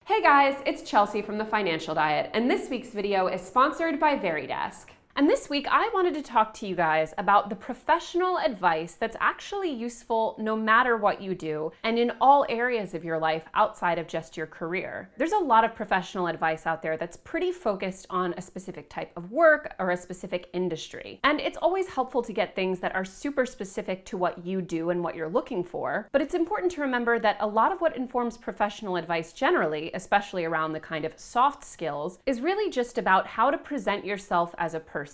Hey guys, it's Chelsea from The Financial Diet, and this week's video is sponsored by Veridesk. And this week, I wanted to talk to you guys about the professional advice that's actually useful no matter what you do and in all areas of your life outside of just your career. There's a lot of professional advice out there that's pretty focused on a specific type of work or a specific industry. And it's always helpful to get things that are super specific to what you do and what you're looking for. But it's important to remember that a lot of what informs professional advice generally, especially around the kind of soft skills, is really just about how to present yourself as a person.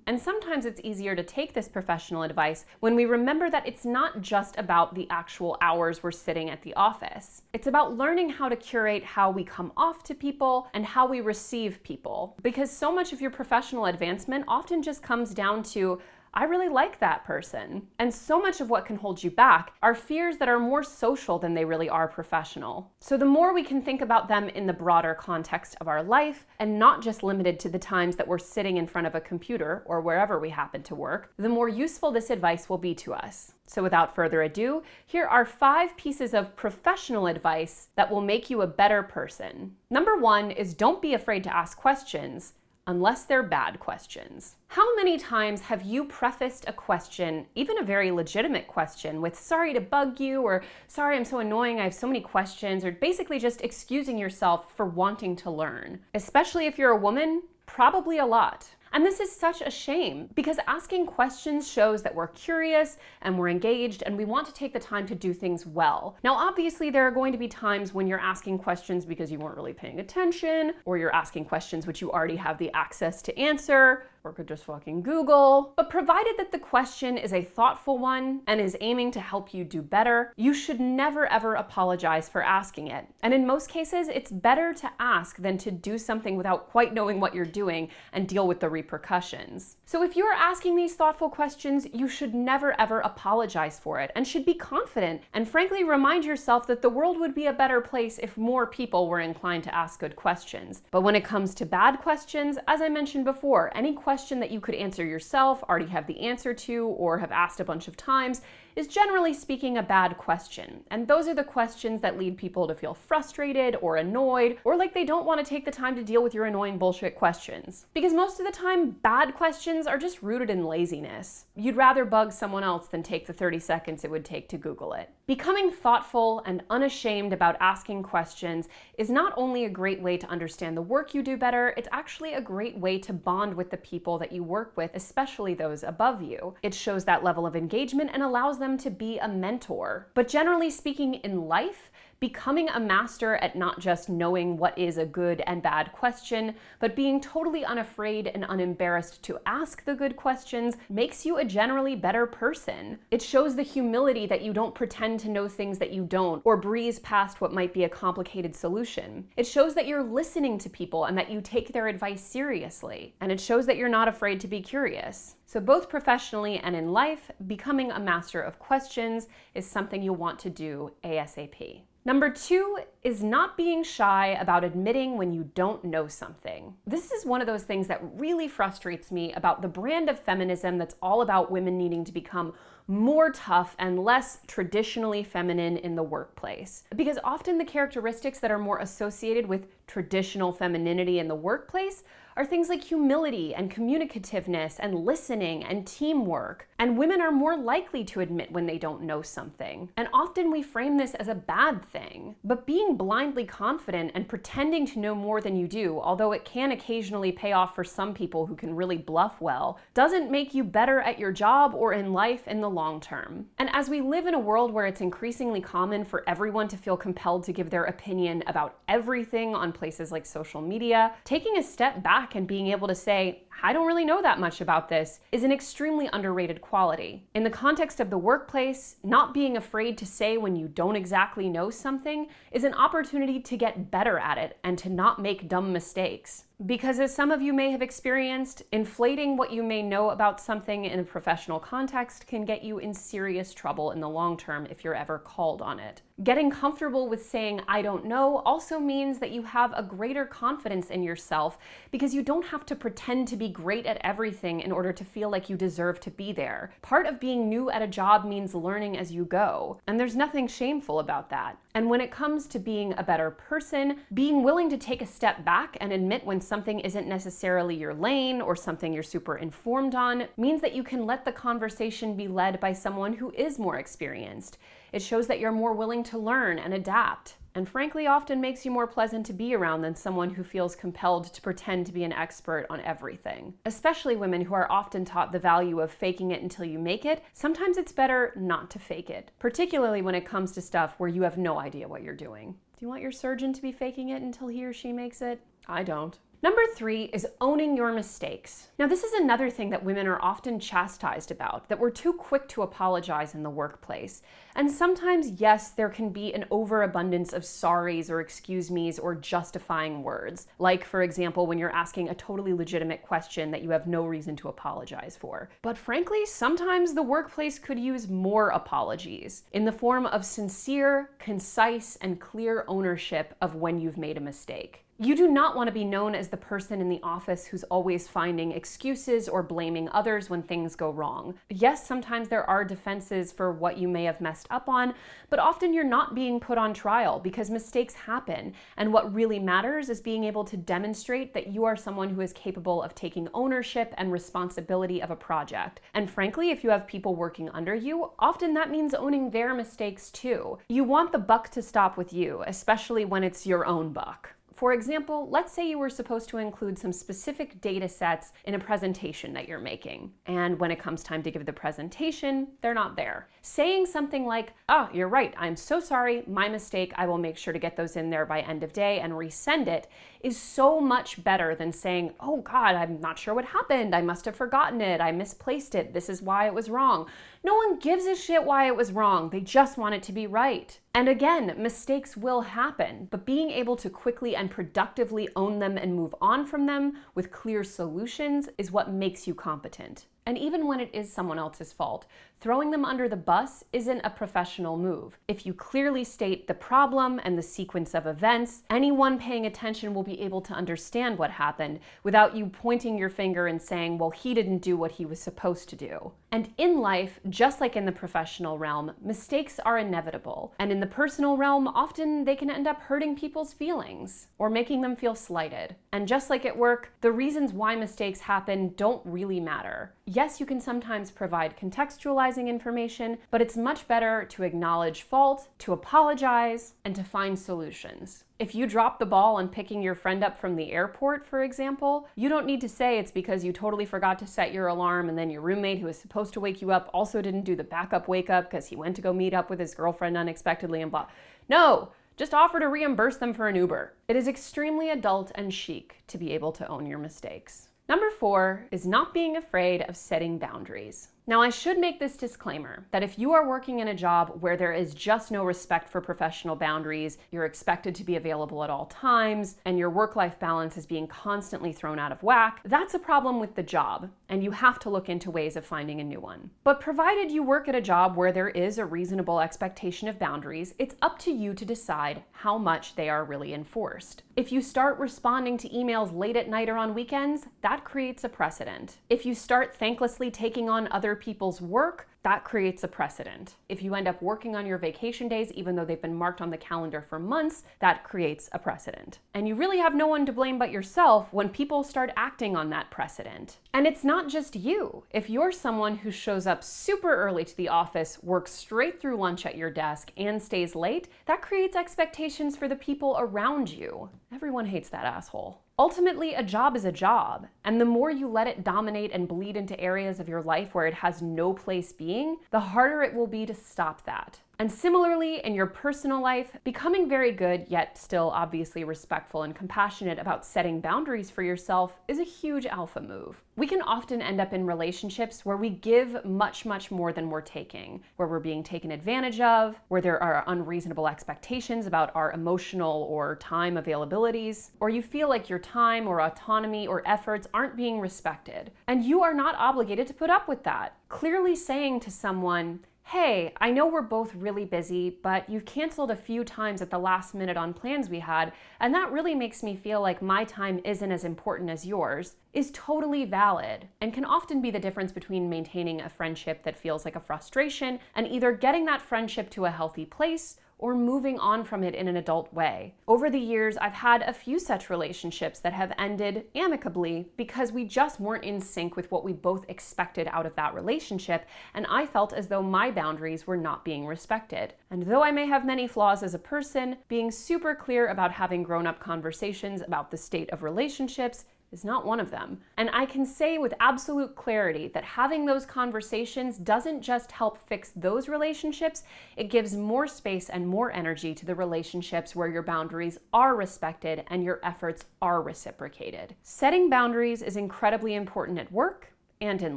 And sometimes it's easier to take this professional advice when we remember that it's not just about the actual hours we're sitting at the office. It's about learning how to curate how we come off to people and how we receive people. Because so much of your professional advancement often just comes down to, I really like that person. And so much of what can hold you back are fears that are more social than they really are professional. So the more we can think about them in the broader context of our life and not just limited to the times that we're sitting in front of a computer or wherever we happen to work, the more useful this advice will be to us. So without further ado, here are 5 pieces of professional advice that will make you a better person. Number 1 is don't be afraid to ask questions, unless they're bad questions. How many times have you prefaced a question, even a very legitimate question, with sorry to bug you, or sorry I'm so annoying, I have so many questions, or basically just excusing yourself for wanting to learn? Especially if you're a woman, probably a lot. And this is such a shame because asking questions shows that we're curious and we're engaged and we want to take the time to do things well. Now, obviously, there are going to be times when you're asking questions because you weren't really paying attention, or you're asking questions which you already have the access to answer, or could just fucking Google. But provided that the question is a thoughtful one and is aiming to help you do better, you should never ever apologize for asking it. And in most cases, it's better to ask than to do something without quite knowing what you're doing and deal with the repercussions. So if you're asking these thoughtful questions, you should never ever apologize for it and should be confident and frankly remind yourself that the world would be a better place if more people were inclined to ask good questions. But when it comes to bad questions, as I mentioned before, any question that you could answer yourself, already have the answer to, or have asked a bunch of times is generally speaking a bad question. And those are the questions that lead people to feel frustrated or annoyed, or like they don't want to take the time to deal with your annoying bullshit questions. Because most of the time, bad questions are just rooted in laziness. You'd rather bug someone else than take the 30 seconds it would take to Google it. Becoming thoughtful and unashamed about asking questions is not only a great way to understand the work you do better, it's actually a great way to bond with the people that you work with, especially those above you. It shows that level of engagement and allows them to be a mentor. But generally speaking in life, becoming a master at not just knowing what is a good and bad question, but being totally unafraid and unembarrassed to ask the good questions makes you a generally better person. It shows the humility that you don't pretend to know things that you don't, or breeze past what might be a complicated solution. It shows that you're listening to people and that you take their advice seriously. And it shows that you're not afraid to be curious. So both professionally and in life, becoming a master of questions is something you'll want to do ASAP. Number 2 is not being shy about admitting when you don't know something. This is one of those things that really frustrates me about the brand of feminism that's all about women needing to become more tough and less traditionally feminine in the workplace. Because often the characteristics that are more associated with traditional femininity in the workplace are things like humility and communicativeness and listening and teamwork. And women are more likely to admit when they don't know something. And often we frame this as a bad thing. But being blindly confident and pretending to know more than you do, although it can occasionally pay off for some people who can really bluff well, doesn't make you better at your job or in life in the long term. And as we live in a world where it's increasingly common for everyone to feel compelled to give their opinion about everything on places like social media, taking a step back and being able to say, I don't really know that much about this, is an extremely underrated quality. In the context of the workplace, not being afraid to say when you don't exactly know something is an opportunity to get better at it and to not make dumb mistakes. Because as some of you may have experienced, inflating what you may know about something in a professional context can get you in serious trouble in the long term if you're ever called on it. Getting comfortable with saying I don't know also means that you have a greater confidence in yourself because you don't have to pretend to be great at everything in order to feel like you deserve to be there. Part of being new at a job means learning as you go, and there's nothing shameful about that. And when it comes to being a better person, being willing to take a step back and admit when something isn't necessarily your lane or something you're super informed on means that you can let the conversation be led by someone who is more experienced. It shows that you're more willing to learn and adapt, and frankly often makes you more pleasant to be around than someone who feels compelled to pretend to be an expert on everything. Especially women who are often taught the value of faking it until you make it, sometimes it's better not to fake it, particularly when it comes to stuff where you have no idea what you're doing. Do you want your surgeon to be faking it until he or she makes it? I don't. Number 3 is owning your mistakes. Now, this is another thing that women are often chastised about, that we're too quick to apologize in the workplace. And sometimes, yes, there can be an overabundance of sorries or excuse me's or justifying words. Like, for example, when you're asking a totally legitimate question that you have no reason to apologize for. But frankly, sometimes the workplace could use more apologies in the form of sincere, concise, and clear ownership of when you've made a mistake. You do not want to be known as the person in the office who's always finding excuses or blaming others when things go wrong. Yes, sometimes there are defenses for what you may have messed up on, but often you're not being put on trial because mistakes happen. And what really matters is being able to demonstrate that you are someone who is capable of taking ownership and responsibility of a project. And frankly, if you have people working under you, often that means owning their mistakes too. You want the buck to stop with you, especially when it's your own buck. For example, let's say you were supposed to include some specific data sets in a presentation that you're making. And when it comes time to give the presentation, they're not there. Saying something like, "Oh, you're right, I'm so sorry, my mistake, I will make sure to get those in there by end of day and resend it," is so much better than saying, "Oh God, I'm not sure what happened, I must have forgotten it, I misplaced it, this is why it was wrong." No one gives a shit why it was wrong, they just want it to be right. And again, mistakes will happen, but being able to quickly and productively own them and move on from them with clear solutions is what makes you competent. And even when it is someone else's fault, throwing them under the bus isn't a professional move. If you clearly state the problem and the sequence of events, anyone paying attention will be able to understand what happened without you pointing your finger and saying, "Well, he didn't do what he was supposed to do." And in life, just like in the professional realm, mistakes are inevitable. And in the personal realm, often they can end up hurting people's feelings or making them feel slighted. And just like at work, the reasons why mistakes happen don't really matter. Yes, you can sometimes provide contextualizing information, but it's much better to acknowledge fault, to apologize, and to find solutions. If you drop the ball on picking your friend up from the airport, for example, you don't need to say it's because you totally forgot to set your alarm and then your roommate who was supposed to wake you up also didn't do the backup wake up because he went to go meet up with his girlfriend unexpectedly and blah. No, just offer to reimburse them for an Uber. It is extremely adult and chic to be able to own your mistakes. Number 4 is not being afraid of setting boundaries. Now, I should make this disclaimer that if you are working in a job where there is just no respect for professional boundaries, you're expected to be available at all times, and your work-life balance is being constantly thrown out of whack, that's a problem with the job, and you have to look into ways of finding a new one. But provided you work at a job where there is a reasonable expectation of boundaries, it's up to you to decide how much they are really enforced. If you start responding to emails late at night or on weekends, that creates a precedent. If you start thanklessly taking on other people's work, that creates a precedent. If you end up working on your vacation days, even though they've been marked on the calendar for months, that creates a precedent. And you really have no one to blame but yourself when people start acting on that precedent. And it's not just you. If you're someone who shows up super early to the office, works straight through lunch at your desk, and stays late, that creates expectations for the people around you. Everyone hates that asshole. Ultimately, a job is a job, and the more you let it dominate and bleed into areas of your life where it has no place being, the harder it will be to stop that. And similarly, in your personal life, becoming very good, yet still obviously respectful and compassionate about setting boundaries for yourself is a huge alpha move. We can often end up in relationships where we give much, much more than we're taking, where we're being taken advantage of, where there are unreasonable expectations about our emotional or time availabilities, or you feel like your time or autonomy or efforts aren't being respected. And you are not obligated to put up with that. Clearly saying to someone, hey, I know we're both really busy, but you've canceled a few times at the last minute on plans we had, and that really makes me feel like my time isn't as important as yours, is totally valid and can often be the difference between maintaining a friendship that feels like a frustration and either getting that friendship to a healthy place or moving on from it in an adult way. Over the years, I've had a few such relationships that have ended amicably because we just weren't in sync with what we both expected out of that relationship, and I felt as though my boundaries were not being respected. And though I may have many flaws as a person, being super clear about having grown-up conversations about the state of relationships is not one of them. And I can say with absolute clarity that having those conversations doesn't just help fix those relationships, it gives more space and more energy to the relationships where your boundaries are respected and your efforts are reciprocated. Setting boundaries is incredibly important at work and in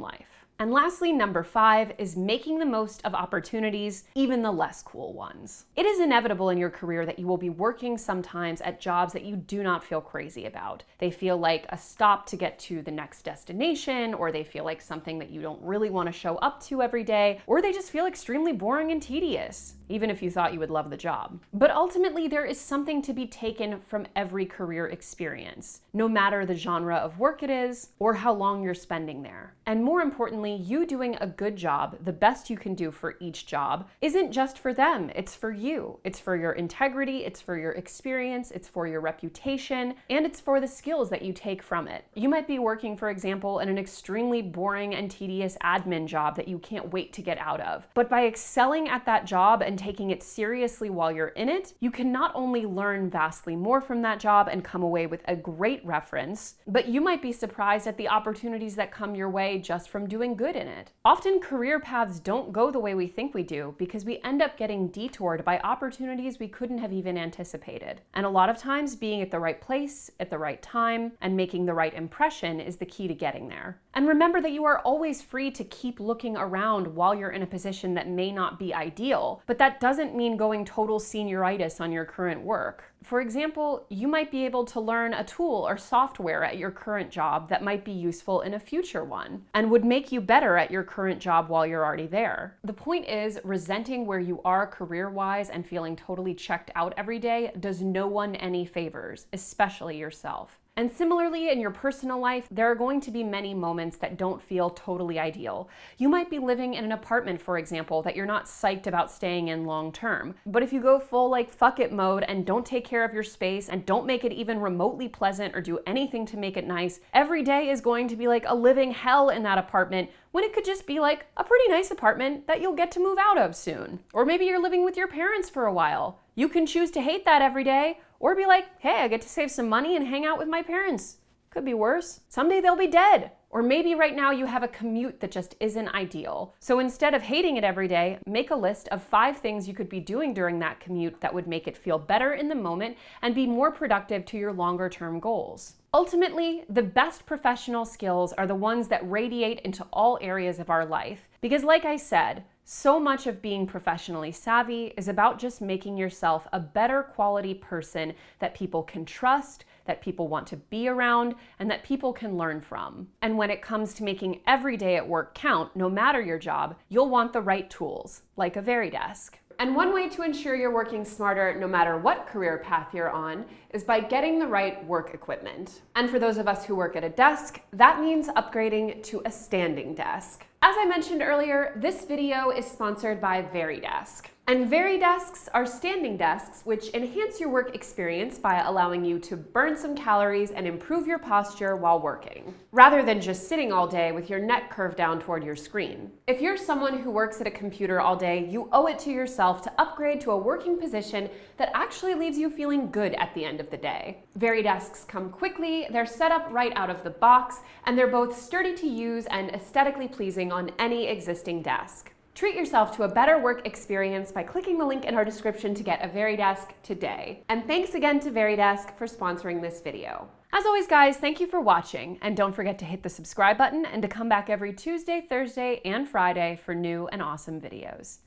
life. And lastly, number 5 is making the most of opportunities, even the less cool ones. It is inevitable in your career that you will be working sometimes at jobs that you do not feel crazy about. They feel like a stop to get to the next destination, or they feel like something that you don't really want to show up to every day, or they just feel extremely boring and tedious, even if you thought you would love the job. But ultimately, there is something to be taken from every career experience, no matter the genre of work it is or how long you're spending there. And more importantly, you doing a good job, the best you can do for each job, isn't just for them, it's for you. It's for your integrity, it's for your experience, it's for your reputation, and it's for the skills that you take from it. You might be working, for example, in an extremely boring and tedious admin job that you can't wait to get out of. But by excelling at that job and taking it seriously while you're in it, you can not only learn vastly more from that job and come away with a great reference, but you might be surprised at the opportunities that come your way just from doing good in it. Often career paths don't go the way we think we do because we end up getting detoured by opportunities we couldn't have even anticipated. And a lot of times being at the right place at the right time and making the right impression is the key to getting there. And remember that you are always free to keep looking around while you're in a position that may not be ideal, but that doesn't mean going total senioritis on your current work. For example, you might be able to learn a tool or software at your current job that might be useful in a future one and would make you better at your current job while you're already there. The point is, resenting where you are career-wise and feeling totally checked out every day does no one any favors, especially yourself. And similarly, in your personal life, there are going to be many moments that don't feel totally ideal. You might be living in an apartment, for example, that you're not psyched about staying in long term. But if you go full like fuck it mode and don't take care of your space and don't make it even remotely pleasant or do anything to make it nice, every day is going to be like a living hell in that apartment when it could just be like a pretty nice apartment that you'll get to move out of soon. Or maybe you're living with your parents for a while. You can choose to hate that every day, or be like, hey, I get to save some money and hang out with my parents. Could be worse. Someday they'll be dead. Or maybe right now you have a commute that just isn't ideal. So instead of hating it every day, make a list of 5 things you could be doing during that commute that would make it feel better in the moment and be more productive to your longer term goals. Ultimately, the best professional skills are the ones that radiate into all areas of our life. Because like I said, so much of being professionally savvy is about just making yourself a better quality person that people can trust, that people want to be around, and that people can learn from. And when it comes to making every day at work count, no matter your job, you'll want the right tools, like a VeriDesk. And one way to ensure you're working smarter no matter what career path you're on is by getting the right work equipment. And for those of us who work at a desk, that means upgrading to a standing desk. As I mentioned earlier, this video is sponsored by VeriDesk. And VeriDesks are standing desks which enhance your work experience by allowing you to burn some calories and improve your posture while working, rather than just sitting all day with your neck curved down toward your screen. If you're someone who works at a computer all day, you owe it to yourself to upgrade to a working position that actually leaves you feeling good at the end of the day. VeriDesks come quickly, they're set up right out of the box, and they're both sturdy to use and aesthetically pleasing on any existing desk. Treat yourself to a better work experience by clicking the link in our description to get a VeriDesk today. And thanks again to VeriDesk for sponsoring this video. As always, guys, thank you for watching, and don't forget to hit the subscribe button and to come back every Tuesday, Thursday, and Friday for new and awesome videos.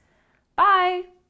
Bye!